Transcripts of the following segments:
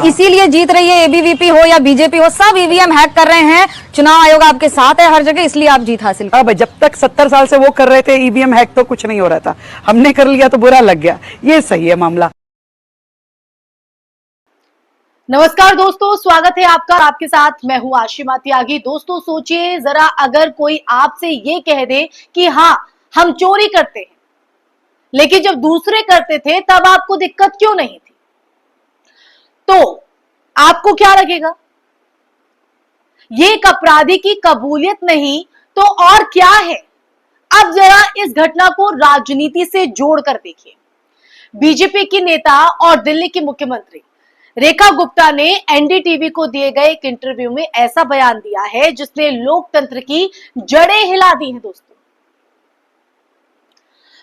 इसीलिए जीत रही है एबीवीपी हो या बीजेपी हो, सब ईवीएम हैक कर रहे हैं। चुनाव आयोग आपके साथ है हर जगह, इसलिए आप जीत हासिल कर। अब जब तक 70 साल से वो कर रहे थे ईवीएम हैक तो कुछ नहीं हो रहा था, हमने कर लिया तो बुरा लग गया। ये सही है मामला। नमस्कार दोस्तों, स्वागत है आपका। आपके साथ मैं हूं आशिमा त्यागी। दोस्तों सोचिए जरा, अगर कोई आपसे ये कह दे कि हाँ हम चोरी करते हैं, लेकिन जब दूसरे करते थे तब आपको दिक्कत क्यों नहीं थी, तो आपको क्या लगेगा? ये एक अपराधी की कबूलियत नहीं तो और क्या है? अब जरा इस घटना को राजनीति से जोड़कर देखिए। बीजेपी की नेता और दिल्ली की मुख्यमंत्री रेखा गुप्ता ने एनडीटीवी को दिए गए एक इंटरव्यू में ऐसा बयान दिया है जिसने लोकतंत्र की जड़ें हिला दी हैं। दोस्तों,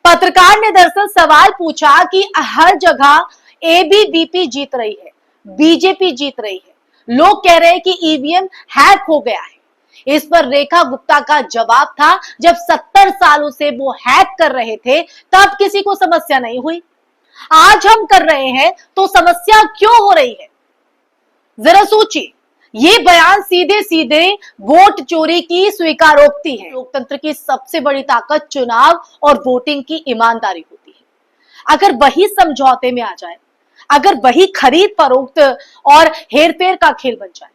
पत्रकार ने दरअसल सवाल पूछा कि हर जगह एबीवीपी जीत रही है, बीजेपी जीत रही है, लोग कह रहे हैं कि ईवीएम हैक हो गया है। इस पर रेखा गुप्ता का जवाब था, जब 70 सालों से वो हैक कर रहे थे तब किसी को समस्या नहीं हुई, आज हम कर रहे हैं तो समस्या क्यों हो रही है? जरा सोचिए, ये बयान सीधे सीधे वोट चोरी की स्वीकारोक्ति है। लोकतंत्र की सबसे बड़ी ताकत चुनाव और वोटिंग की ईमानदारी होती है। अगर वही समझौते में आ जाए, अगर वही खरीद फरोख्त और हेरफेर का खेल बन जाए,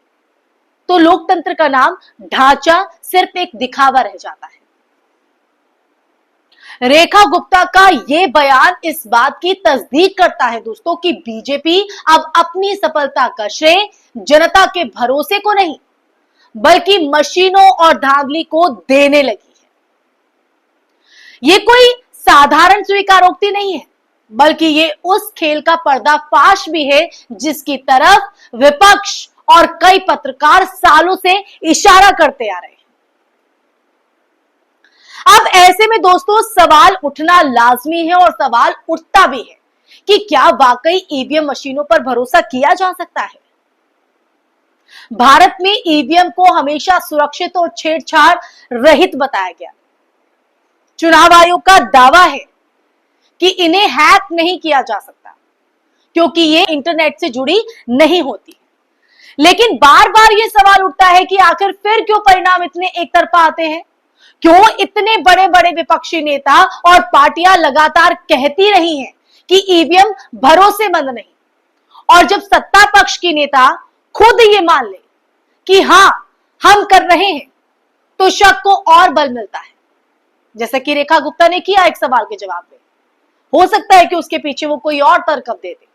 तो लोकतंत्र का नाम ढांचा सिर्फ एक दिखावा रह जाता है। रेखा गुप्ता का यह बयान इस बात की तस्दीक करता है दोस्तों कि बीजेपी अब अपनी सफलता का श्रेय जनता के भरोसे को नहीं, बल्कि मशीनों और धांधली को देने लगी है। यह कोई साधारण स्वीकारोक्ति नहीं है, बल्कि ये उस खेल का पर्दाफाश भी है जिसकी तरफ विपक्ष और कई पत्रकार सालों से इशारा करते आ रहे हैं। अब ऐसे में दोस्तों सवाल उठना लाजमी है, और सवाल उठता भी है कि क्या वाकई ईवीएम मशीनों पर भरोसा किया जा सकता है? भारत में ईवीएम को हमेशा सुरक्षित और छेड़छाड़ रहित बताया गया। चुनाव आयोग का दावा है कि इन्हें हैक नहीं किया जा सकता क्योंकि ये इंटरनेट से जुड़ी नहीं होती। लेकिन बार बार ये सवाल उठता है कि आखिर फिर क्यों परिणाम इतने एक तरफा आते हैं? क्यों इतने बड़े बड़े विपक्षी नेता और पार्टियां लगातार कहती रही हैं कि ईवीएम भरोसेमंद नहीं, और जब सत्ता पक्ष की नेता खुद ये मान ले कि हां हम कर रहे हैं, तो शक को और बल मिलता है। जैसा कि रेखा गुप्ता ने किया एक सवाल के जवाब में। हो सकता है कि उसके पीछे वो कोई और तर्क दे दे।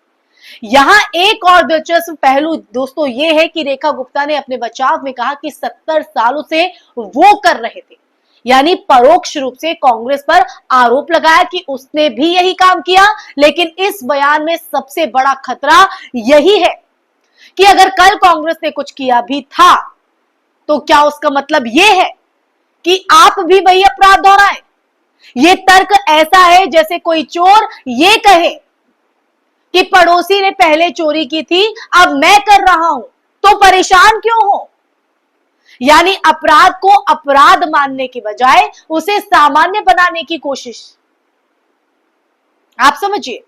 यहां एक और दिलचस्प पहलू दोस्तों ये है कि रेखा गुप्ता ने अपने बचाव में कहा कि 70 सालों से वो कर रहे थे, यानी परोक्ष रूप से कांग्रेस पर आरोप लगाया कि उसने भी यही काम किया। लेकिन इस बयान में सबसे बड़ा खतरा यही है कि अगर कल कांग्रेस ने कुछ किया भी था, तो क्या उसका मतलब यह है कि आप भी वही अपराध दोहराएं? ये तर्क ऐसा है जैसे कोई चोर ये कहे कि पड़ोसी ने पहले चोरी की थी, अब मैं कर रहा हूं, तो परेशान क्यों हो? यानी अपराध को अपराध मानने की बजाय उसे सामान्य बनाने की कोशिश। आप समझिए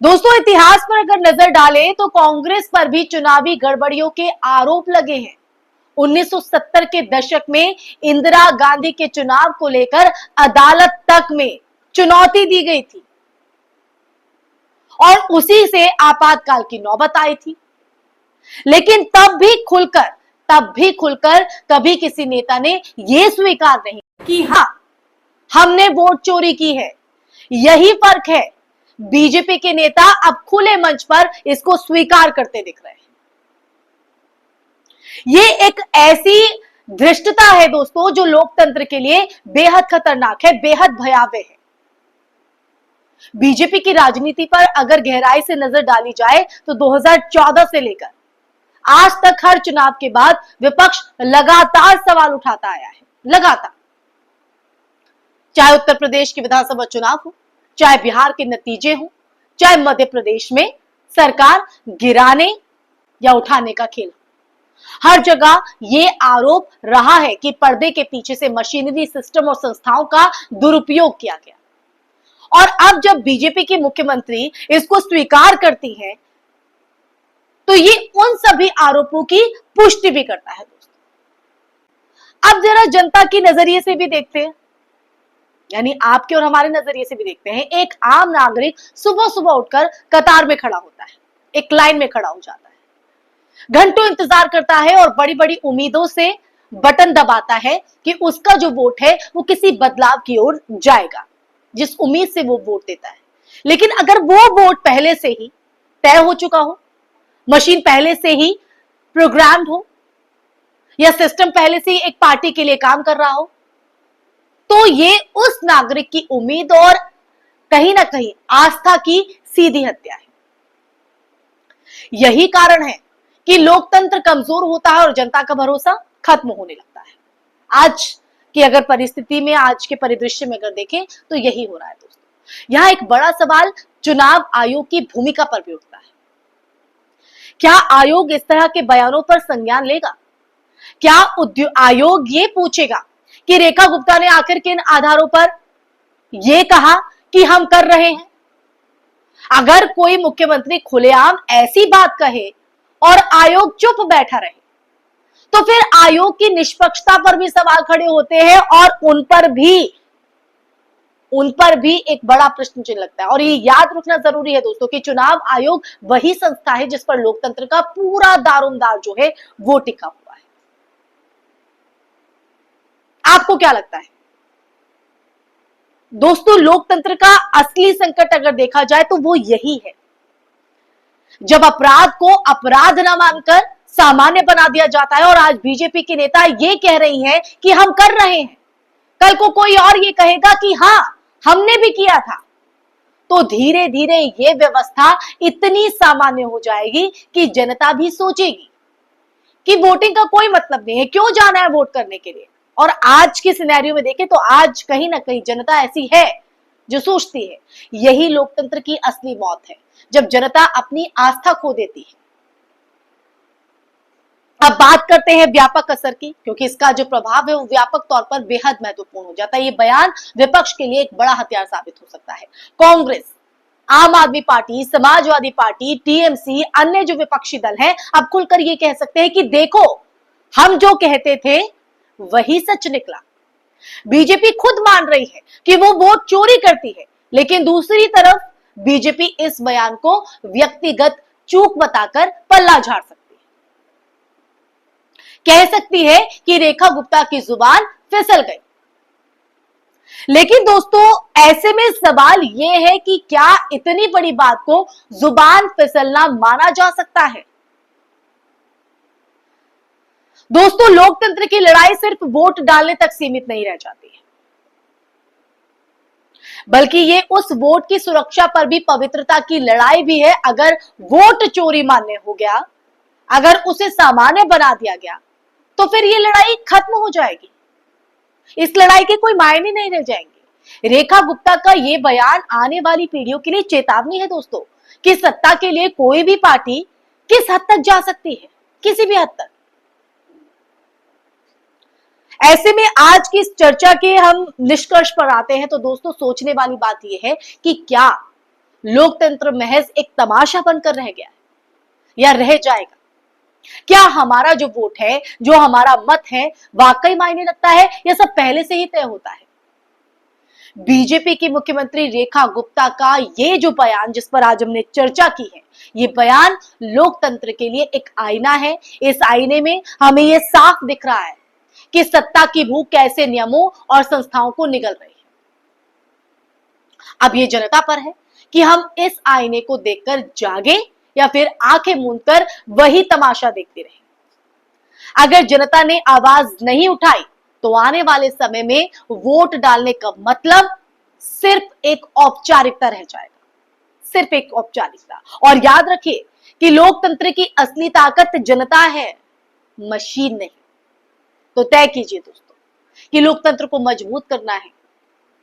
दोस्तों, इतिहास पर अगर नजर डालें तो कांग्रेस पर भी चुनावी गड़बड़ियों के आरोप लगे हैं। 1970 के दशक में इंदिरा गांधी के चुनाव को लेकर अदालत तक में चुनौती दी गई थी, और उसी से आपातकाल की नौबत आई थी। लेकिन तब भी खुलकर कभी किसी नेता ने यह स्वीकार नहीं कि हां हमने वोट चोरी की है। यही फर्क है, बीजेपी के नेता अब खुले मंच पर इसको स्वीकार करते दिख रहे हैं। ये एक ऐसी धृष्टता है दोस्तों जो लोकतंत्र के लिए बेहद खतरनाक है, बेहद भयावह है। बीजेपी की राजनीति पर अगर गहराई से नजर डाली जाए तो 2014 से लेकर आज तक हर चुनाव के बाद विपक्ष लगातार सवाल उठाता आया है, लगातार। चाहे उत्तर प्रदेश के विधानसभा चुनाव हो, चाहे बिहार के नतीजे हो, चाहे मध्य प्रदेश में सरकार गिराने या उठाने का खेल हो, हर जगह ये आरोप रहा है कि पर्दे के पीछे से मशीनरी, सिस्टम और संस्थाओं का दुरुपयोग किया गया। और अब जब बीजेपी की मुख्यमंत्री इसको स्वीकार करती है तो ये उन सभी आरोपों की पुष्टि भी करता है दोस्तों। अब जरा जनता की नजरिए से भी देखते हैं, यानी आपके और हमारे नजरिए से भी देखते हैं। एक आम नागरिक सुबह सुबह उठकर कतार में खड़ा होता है, एक लाइन में खड़ा हो जाता है, घंटों इंतजार करता है और बड़ी बड़ी उम्मीदों से बटन दबाता है कि उसका जो वोट है वो किसी बदलाव की ओर जाएगा, जिस उम्मीद से वो वोट देता है। लेकिन अगर वो वोट पहले से ही तय हो चुका हो, मशीन पहले से ही प्रोग्राम्ड हो, या सिस्टम पहले से ही एक पार्टी के लिए काम कर रहा हो, तो ये उस नागरिक की उम्मीद और कहीं ना कहीं आस्था की सीधी हत्या है। यही कारण है कि लोकतंत्र कमजोर होता है और जनता का भरोसा खत्म होने लगता है। आज की अगर परिस्थिति में, आज के परिदृश्य में अगर देखें तो यही हो रहा है दोस्तों। यहां एक बड़ा सवाल चुनाव आयोग की भूमिका पर भी उठता है। क्या आयोग इस तरह के बयानों पर संज्ञान लेगा? क्या आयोग ये पूछेगा कि रेखा गुप्ता ने आखिर किन आधारों पर यह कहा कि हम कर रहे हैं? अगर कोई मुख्यमंत्री खुलेआम ऐसी बात कहे और आयोग चुप बैठा रहे, तो फिर आयोग की निष्पक्षता पर भी सवाल खड़े होते हैं और उन पर भी एक बड़ा प्रश्न चिन्ह लगता है। और ये याद रखना जरूरी है दोस्तों कि चुनाव आयोग वही संस्था है जिस पर लोकतंत्र का पूरा दारोमदार जो है वो टिका हुआ है। आपको क्या लगता है दोस्तों? लोकतंत्र का असली संकट अगर देखा जाए तो वो यही है, जब अपराध को अपराध ना मानकर सामान्य बना दिया जाता है। और आज बीजेपी के नेता ये कह रही हैं कि हम कर रहे हैं, कल को कोई और ये कहेगा कि हां हमने भी किया था, तो धीरे धीरे ये व्यवस्था इतनी सामान्य हो जाएगी कि जनता भी सोचेगी कि वोटिंग का कोई मतलब नहीं है, क्यों जाना है वोट करने के लिए। और आज के सिनेरियो में देखें तो आज कहीं ना कहीं जनता ऐसी है जो सोचती है। यही लोकतंत्र की असली मौत है, जब जनता अपनी आस्था खो देती है। अब बात करते हैं व्यापक असर की, क्योंकि इसका जो प्रभाव है वो व्यापक तौर पर बेहद महत्वपूर्ण हो जाता है। ये बयान विपक्ष के लिए एक बड़ा हथियार साबित हो सकता है। कांग्रेस, आम आदमी पार्टी, समाजवादी पार्टी, टीएमसी, अन्य जो विपक्षी दल हैं, अब खुलकर ये कह सकते हैं कि देखो हम जो कहते थे वही सच निकला। बीजेपी खुद मान रही है कि वो वोट चोरी करती है, लेकिन दूसरी तरफ बीजेपी इस बयान को व्यक्तिगत चूक बताकर पल्ला झाड़ सकती है। कह सकती है कि रेखा गुप्ता की जुबान फिसल गई। लेकिन दोस्तों ऐसे में सवाल यह है कि क्या इतनी बड़ी बात को जुबान फिसलना माना जा सकता है? दोस्तों लोकतंत्र की लड़ाई सिर्फ वोट डालने तक सीमित नहीं रह जाती है, बल्कि ये उस वोट की सुरक्षा पर भी पवित्रता की लड़ाई भी है। अगर वोट चोरी मान्य हो गया, अगर उसे सामान्य बना दिया गया, तो फिर ये लड़ाई खत्म हो जाएगी। इस लड़ाई के कोई मायने नहीं रह जाएंगे। रेखा गुप्ता का ये बयान आने वाली पीढ़ियों के लिए चेतावनी है दोस्तों, कि सत्ता के लिए कोई भी पार्टी किस हद तक जा सकती है, किसी भी हद तक। ऐसे में आज की इस चर्चा के हम निष्कर्ष पर आते हैं तो दोस्तों सोचने वाली बात यह है कि क्या लोकतंत्र महज एक तमाशा बनकर रह गया है या रह जाएगा? क्या हमारा जो वोट है, जो हमारा मत है, वाकई मायने रखता है या सब पहले से ही तय होता है? बीजेपी की मुख्यमंत्री रेखा गुप्ता का ये जो बयान जिस पर आज हमने चर्चा की है, ये बयान लोकतंत्र के लिए एक आईना है। इस आईने में हमें ये साफ दिख रहा है कि सत्ता की भूख कैसे नियमों और संस्थाओं को निगल रही है। अब ये जनता पर है कि हम इस आईने को देखकर जागे या फिर आंखें मूंदकर वही तमाशा देखते रहे। अगर जनता ने आवाज नहीं उठाई तो आने वाले समय में वोट डालने का मतलब सिर्फ एक औपचारिकता रह जाएगा, सिर्फ एक औपचारिकता। और याद रखिए कि लोकतंत्र की असली ताकत जनता है, मशीन नहीं। तो तय कीजिए दोस्तों कि लोकतंत्र को मजबूत करना है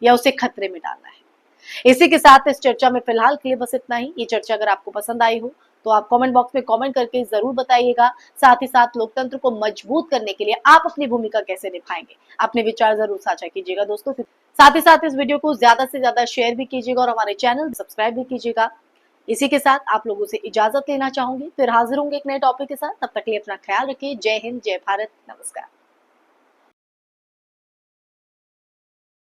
या उसे खतरे में डालना है। इसी के साथ इस चर्चा में फिलहाल के लिए बस इतना ही। ये चर्चा अगर आपको पसंद आई हो तो आप कमेंट बॉक्स में कमेंट करके जरूर बताइएगा। साथ ही साथ लोकतंत्र को मजबूत करने के लिए आप अपनी भूमिका कैसे निभाएंगे, अपने विचार जरूर साझा कीजिएगा दोस्तों। साथ ही साथ इस वीडियो को ज्यादा से ज्यादा शेयर भी कीजिएगा और हमारे चैनल सब्सक्राइब भी कीजिएगा। इसी के साथ आप लोगों से इजाजत लेना चाहूंगी, फिर हाजिर होंगे एक नए टॉपिक के साथ। तब तक के लिए अपना ख्याल रखिए। जय हिंद, जय भारत, नमस्कार।